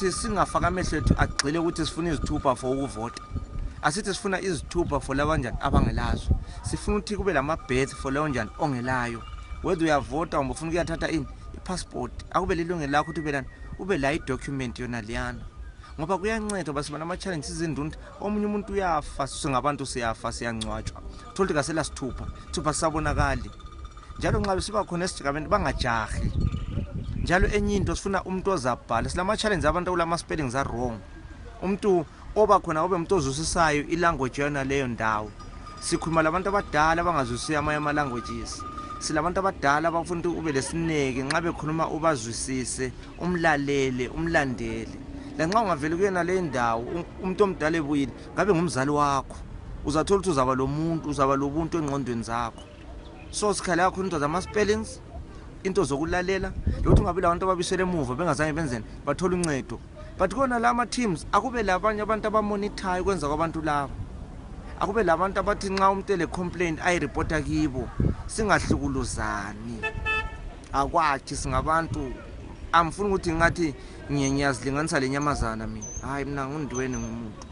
ukuthi singafaka amehlo ethu agxile ukuthi sifuna izithupha for ukuvota. Asithi sifuna izithupha for labo njani abangelazo. Sifuna ukuthi kube lama-birth for labo njani ongelayo. Whether uyavota or ufuna ukuyathatha i-passport, akube lilungelo lakho ukuthi ube la i-document yona liyana. Ngoba kuyanceda basibona ama-challenges izindunda omunye umuntu uyafa singabantu siyafa siyangcwatshwa. Thola kasela sithupha sisabonakali. Njalo nxa besiba khona esijikameni bangajahi. Njalo enye into sifuna umuntu ozabhala. Silama challenge abantu ulama spellings are wrong. Umuntu oba khona ube umuntu ozwisisayo ilanguage yona leyo ndawo. Sikhuluma labantu abadala abangazwisisi ama languages. Silabantu abadala abafuna ube lesineke nxa bekhuluma ubazwisise, umlalele, umlandele. La nxa ungavela kuyena le ndawo umuntu omdala ebuyile, ngabe ngumzali wakho. Uzathola ukuthi uzaba lo muntu, uzaba lobuntu engqondweni zakho. So sikhala yakho into zama spellings, into zokulalela, lokuthi ungabe labantu ababisele emuva bengazange benzeni, bathola uncedo. But kona lama teams akube labanye abantu abamonitayo kwenza kwabantu labo. Akube labantu abathi nxa umuntu ele complaint ayireporta kibo, singahlukuluzani. Akwathi singabantu amfuna ukuthi ngathi ngiyazilinganisa lenyamazana mina. Hayi mina nguNdiweni ngumuntu.